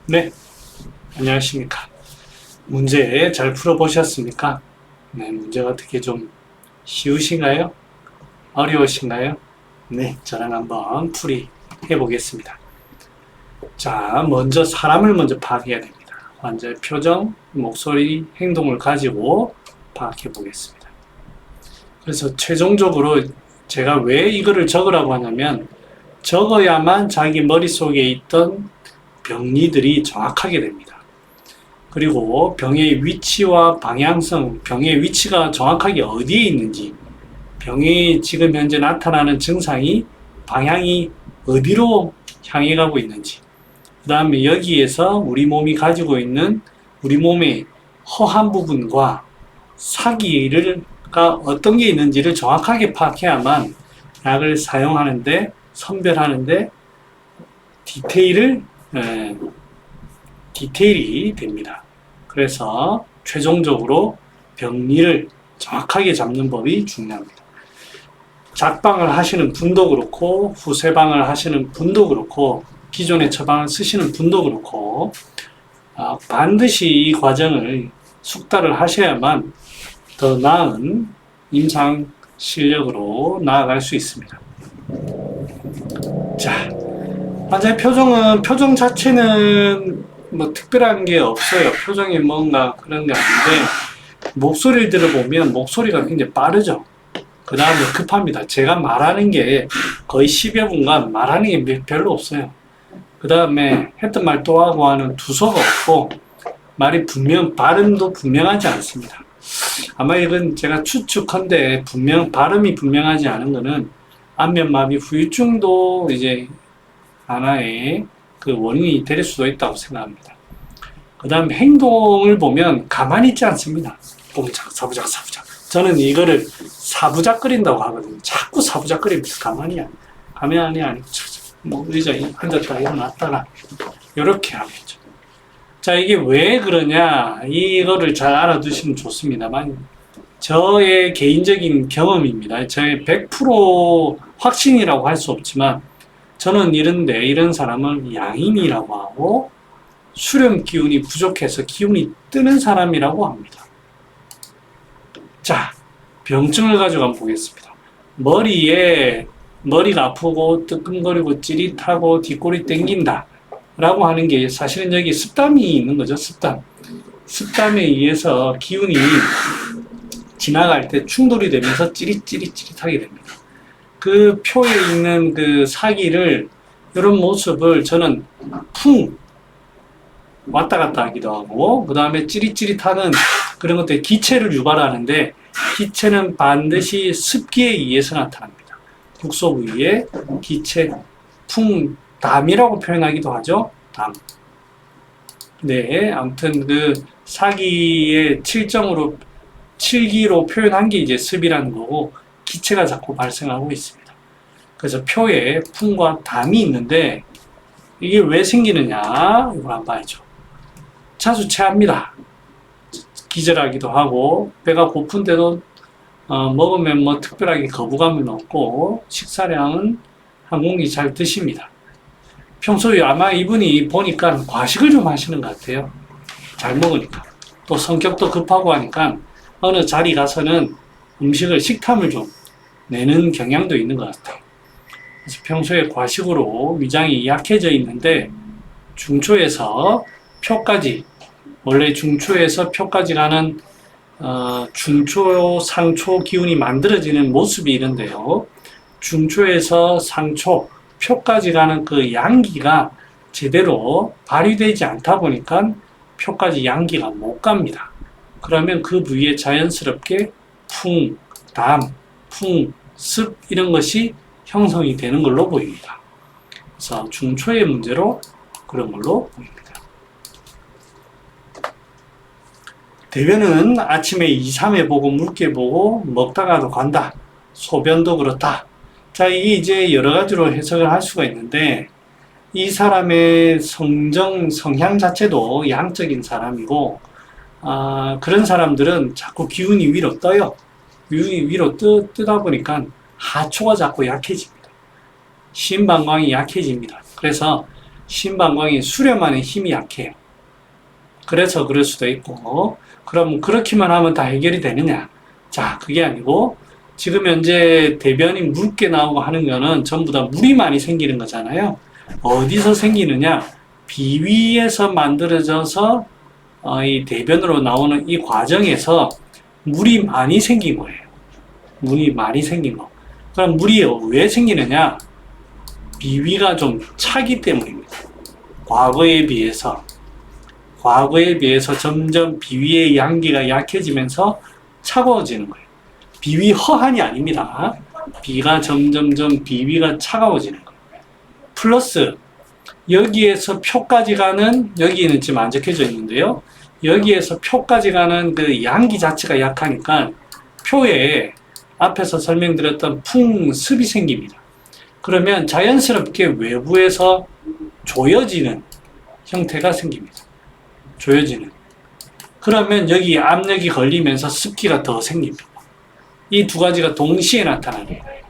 네, 안녕하십니까. 문제 잘 풀어보셨습니까? 네, 문제가 어떻게 좀 쉬우신가요? 어려우신가요? 네, 저랑 한번 풀이 해보겠습니다. 자, 먼저 사람을 먼저 파악해야 됩니다. 환자의 표정, 목소리, 행동을 가지고 파악해 보겠습니다. 그래서 최종적으로 제가 왜 이거를 적으라고 하냐면 적어야만 자기 머릿속에 있던 병리들이 정확하게 됩니다. 그리고 병의 위치와 방향성, 병의 위치가 정확하게 어디에 있는지, 병이 지금 현재 나타나는 증상이 방향이 어디로 향해 가고 있는지, 그 다음에 여기에서 우리 몸이 가지고 있는 우리 몸의 허한 부분과 사기가 어떤 게 있는지를 정확하게 파악해야만 약을 사용하는데, 선별하는데 디테일을 디테일이 됩니다. 그래서 최종적으로 병리를 정확하게 잡는 법이 중요합니다. 작방을 하시는 분도 그렇고 후세방을 하시는 분도 그렇고 기존의 처방을 쓰시는 분도 그렇고 반드시 이 과정을 숙달을 하셔야만 더 나은 임상 실력으로 나아갈 수 있습니다. 자, 환자의 표정 자체는 뭐 특별한 게 없어요. 표정이 뭔가 그런 게 아닌데, 목소리를 들어보면 목소리가 굉장히 빠르죠. 그 다음에 급합니다. 제가 말하는 게 거의 10여 분간 말하는 게 별로 없어요. 그 다음에 했던 말 또 하고 하는 두서가 없고, 발음도 분명하지 않습니다. 아마 이건 제가 추측컨대 발음이 분명하지 않은 거는 안면마비 후유증도 이제 하나의 그 원인이 될 수도 있다고 생각합니다. 그 다음 행동을 보면 가만히 있지 않습니다. 꼼짝, 사부작, 사부작. 저는 이거를 사부작거린다고 하거든요. 자꾸 사부작거립니다. 가만히 아니고, 뭐 의자에 앉았다 일어났다가, 이렇게 하겠죠. 자, 이게 왜 그러냐, 이거를 잘 알아두시면 좋습니다만, 저의 개인적인 경험입니다. 저의 100% 확신이라고 할 수 없지만, 저는 이런 사람을 양인이라고 하고 수렴 기운이 부족해서 기운이 뜨는 사람이라고 합니다. 자, 병증을 가지고 한번 보겠습니다. 머리가 아프고 뜨끔거리고 찌릿하고 뒷골이 땡긴다 라고 하는 게 사실은 여기 습담이 있는 거죠. 습담에 의해서 기운이 지나갈 때 충돌이 되면서 찌릿찌릿찌릿하게 됩니다. 그 표에 있는 그 사기를, 이런 모습을 저는 풍 왔다 갔다 하기도 하고, 그 다음에 찌릿찌릿하는 그런 것들, 기체를 유발하는데, 기체는 반드시 습기에 의해서 나타납니다. 국소 부위에 기체, 담이라고 표현하기도 하죠. 담. 네, 아무튼 그 사기의 칠기로 표현한 게 이제 습이라는 거고, 기체가 자꾸 발생하고 있습니다. 그래서 표에 풍과 담이 있는데, 이게 왜 생기느냐, 이걸 한번 봐야죠. 자주 체합니다. 기절하기도 하고, 배가 고픈데도 먹으면 뭐 특별하게 거부감은 없고, 식사량은 한 공기 잘 드십니다. 평소에 아마 이분이 보니까 과식을 좀 하시는 것 같아요. 잘 먹으니까. 또 성격도 급하고 하니까 어느 자리 가서는 식탐을 좀 내는 경향도 있는 것 같아요. 그래서 평소에 과식으로 위장이 약해져 있는데, 중초에서 표까지, 원래 중초에서 표까지 가는 중초, 상초 기운이 만들어지는 모습이 이런데요. 중초에서 상초, 표까지 가는 그 양기가 제대로 발휘되지 않다 보니까 표까지 양기가 못 갑니다. 그러면 그 부위에 자연스럽게 풍, 담, 습 이런 것이 형성이 되는 걸로 보입니다. 그래서 중초의 문제로 그런 걸로 보입니다. 대변은 아침에 2, 3회 보고 묽게 보고 먹다가도 간다. 소변도 그렇다. 자, 이게 이제 여러 가지로 해석을 할 수가 있는데, 이 사람의 성향 자체도 양적인 사람이고, 그런 사람들은 자꾸 기운이 위로 떠요. 위로 뜨다 보니까 하초가 자꾸 약해집니다. 심방광이 약해집니다. 그래서 심방광이 수렴하는 힘이 약해요. 그래서 그럴 수도 있고, 그럼 그렇게만 하면 다 해결이 되느냐? 자, 그게 아니고, 지금 현재 대변이 묽게 나오고 하는 거는 전부 다 물이 많이 생기는 거잖아요. 어디서 생기느냐? 비위에서 만들어져서 이 대변으로 나오는 이 과정에서 물이 많이 생긴 거예요. 물이 많이 생긴 거. 그럼 물이 왜 생기느냐? 비위가 좀 차기 때문입니다. 과거에 비해서 점점 비위의 양기가 약해지면서 차가워지는 거예요. 비위 허한이 아닙니다. 비가 점점점 비위가 차가워지는 거예요. 플러스 여기에서 표까지 가는, 여기는 지금 안 적혀져 있는데요. 여기에서 표까지 가는 그 양기 자체가 약하니까 표에 앞에서 설명드렸던 풍습이 생깁니다. 그러면 자연스럽게 외부에서 조여지는 형태가 생깁니다. 조여지는. 그러면 여기 압력이 걸리면서 습기가 더 생깁니다. 이 두 가지가 동시에 나타나는 거예요.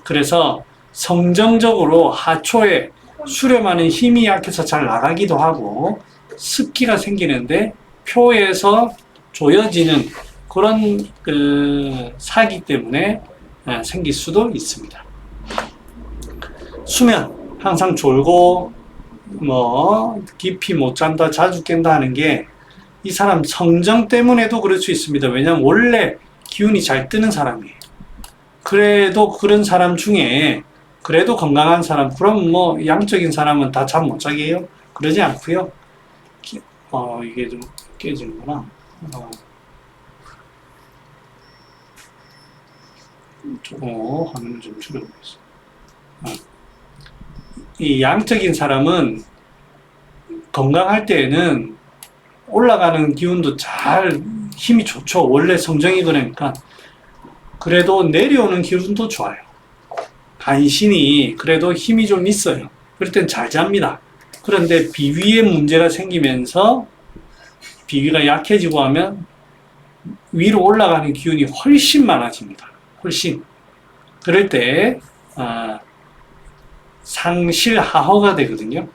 그래서 성정적으로 하초에 수렴하는 힘이 약해서 잘 나가기도 하고 습기가 생기는데 표에서 조여지는 그런 사기 때문에 생길 수도 있습니다. 수면 항상 졸고 깊이 못 잔다, 자주 깬다 하는 게 이 사람 성정 때문에도 그럴 수 있습니다. 왜냐하면 원래 기운이 잘 뜨는 사람이에요. 그래도 그런 사람 중에 그래도 건강한 사람, 그럼 양적인 사람은 다 잠 못 자게 해요? 그러지 않고요. 이게 좀 깨지는구나. 화면을 좀 줄여보겠습니다. 이 양적인 사람은 건강할 때에는 올라가는 기운도 잘 힘이 좋죠. 원래 성정이 그러니까. 그래도 내려오는 기운도 좋아요. 간신히 그래도 힘이 좀 있어요. 그럴 땐 잘 잡니다. 그런데 비위에 문제가 생기면서 비위가 약해지고 하면 위로 올라가는 기운이 훨씬 많아집니다. 훨씬. 그럴 때 상실하허가 되거든요.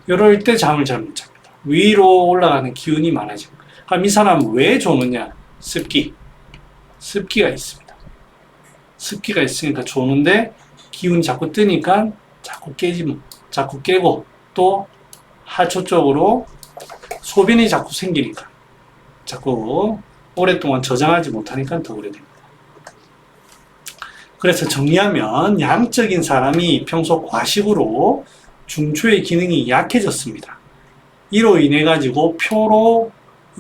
이럴 때 잠을 잘 못 잡니다. 위로 올라가는 기운이 많아지고. 그럼 이 사람은 왜 조느냐? 습기가 있습니다. 습기가 있으니까 조는데 기운이 자꾸 뜨니까 자꾸 깨고 또 하초 쪽으로 소변이 자꾸 생기니까 자꾸 오랫동안 저장하지 못하니까 더 오래됩니다. 그래서 정리하면 양적인 사람이 평소 과식으로 중초의 기능이 약해졌습니다. 이로 인해 가지고 표로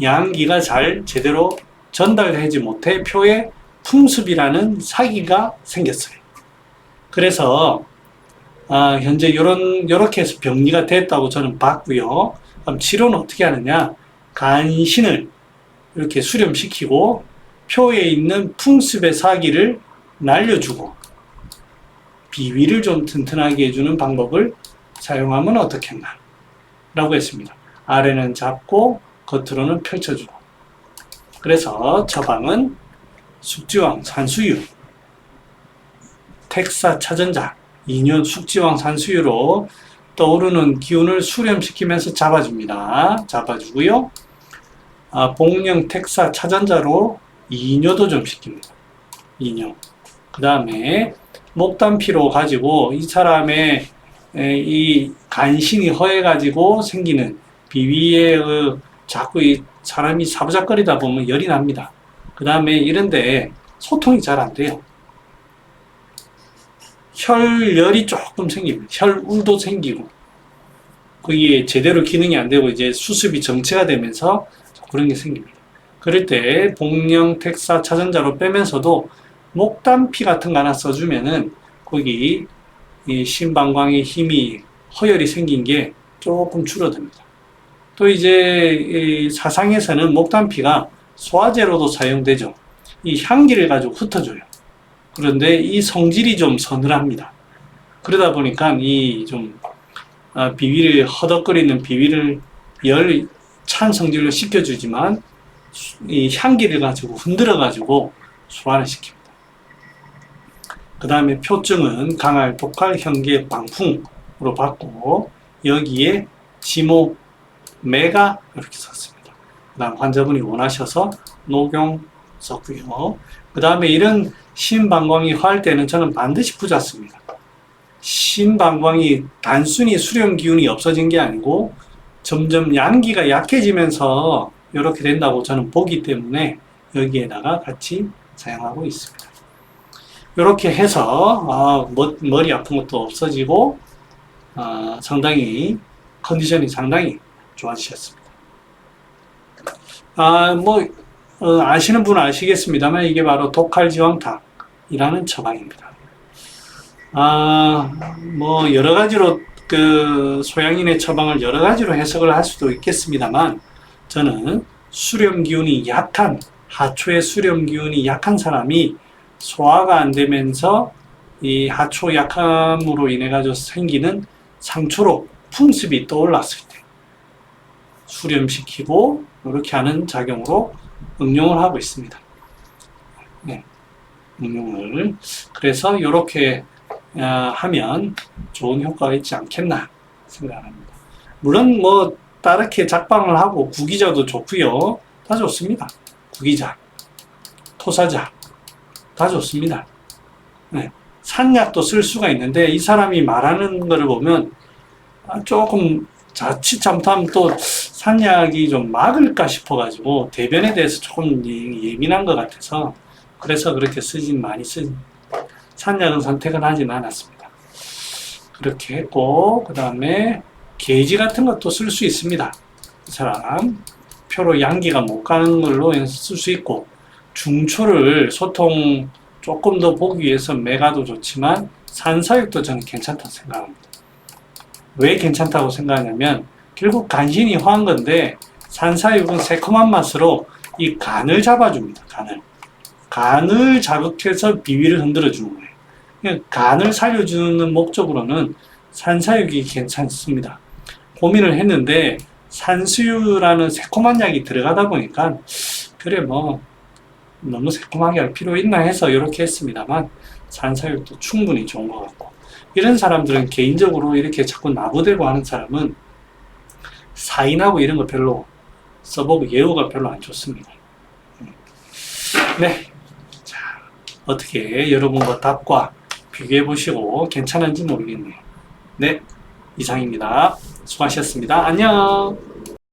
양기가 잘 제대로 전달되지 못해 표에 풍습이라는 사기가 생겼어요. 그래서 현재 요렇게 해서 병리가 됐다고 저는 봤고요. 그럼 치료는 어떻게 하느냐? 간신을 이렇게 수렴시키고 표에 있는 풍습의 사기를 날려주고 비위를 좀 튼튼하게 해주는 방법을 사용하면 어떻겠나 라고 했습니다. 아래는 잡고 겉으로는 펼쳐주고. 그래서 처방은 숙지왕 산수유, 택사 차전자, 인연 숙지왕 산수유로 떠오르는 기운을 수렴시키면서 잡아줍니다. 잡아주고요. 복령 택사 차전자로 이뇨도 좀 시킵니다. 이뇨. 그 다음에 목단피로 가지고 이 사람의 이 간신이 허해가지고 생기는 비위에 자꾸 이 사람이 사부작거리다 보면 열이 납니다. 그 다음에 이런데 소통이 잘 안 돼요. 혈열이 조금 생깁니다. 혈울도 생기고 그게 제대로 기능이 안 되고 이제 수습이 정체가 되면서 그런 게 생깁니다. 그럴 때 복령 택사 차전자로 빼면서도 목단피 같은 거 하나 써주면은 거기 이 심방광의 힘이 허열이 생긴 게 조금 줄어듭니다. 또 이제 이 사상에서는 목단피가 소화제로도 사용되죠. 이 향기를 가지고 흩어줘요. 그런데 이 성질이 좀 서늘합니다. 그러다 보니까 이 좀 비위를 허덕거리는 비위를 열 찬 성질로 식혀주지만 이 향기를 가지고 흔들어 가지고 소화를 시킵니다. 그 다음에 표증은 강할, 독할, 현계, 방풍 받고 여기에 지모 메가 이렇게 썼습니다. 그 다음 환자분이 원하셔서 녹용 썼고요. 그 다음에 이런 심방광이 화할 때는 저는 반드시 부자 씁니다. 심방광이 단순히 수렴 기운이 없어진 게 아니고 점점 양기가 약해지면서 이렇게 된다고 저는 보기 때문에 여기에다가 같이 사용하고 있습니다. 이렇게 해서 머리 아픈 것도 없어지고 상당히 컨디션이 상당히 좋아지셨습니다. 아시는 분은 아시겠습니다만 이게 바로 독칼지왕탁이라는 처방입니다. 여러 가지로 그 소양인의 처방을 여러 가지로 해석을 할 수도 있겠습니다만 저는 수렴 기운이 약한 하초의 수렴 기운이 약한 사람이 소화가 안 되면서 이 하초 약함으로 인해 가지고 생기는 상초로 풍습이 떠올랐을 때 수렴시키고 이렇게 하는 작용으로 응용을 하고 있습니다. 네, 응용을 그래서 이렇게 하면 좋은 효과가 있지 않겠나 생각합니다. 물론 따르게 작방을 하고 구기자도 좋고요. 다 좋습니다. 구기자, 토사자 다 좋습니다. 네. 산약도 쓸 수가 있는데 이 사람이 말하는 거를 보면 조금 자칫 잘못하면 또 산약이 좀 막을까 싶어가지고 대변에 대해서 조금 예민한 것 같아서 그래서 그렇게 많이 쓰진 산약은 선택은 하진 않았습니다. 그렇게 했고 그 다음에 게이지 같은 것도 쓸 수 있습니다. 이 사람 표로 양기가 못 가는 걸로 쓸 수 있고 중초를 소통 조금 더 보기 위해서 메가도 좋지만 산사육도 저는 괜찮다고 생각합니다. 왜 괜찮다고 생각하냐면 결국 간신히 화한 건데 산사육은 새콤한 맛으로 이 간을 잡아줍니다. 간을 자극해서 비위를 흔들어 주는 거예요. 그러니까 간을 살려주는 목적으로는 산사육이 괜찮습니다. 고민을 했는데 산수유라는 새콤한 약이 들어가다 보니까 그래 너무 새콤하게 할 필요 있나 해서 이렇게 했습니다만 산사육도 충분히 좋은 것 같고 이런 사람들은 개인적으로 이렇게 자꾸 나부대고 하는 사람은 사인하고 이런 거 별로 써보고 예후가 별로 안 좋습니다. 네, 자 어떻게 여러분과 답과 비교해 보시고 괜찮은지 모르겠네요. 네, 이상입니다. 수고하셨습니다. 안녕.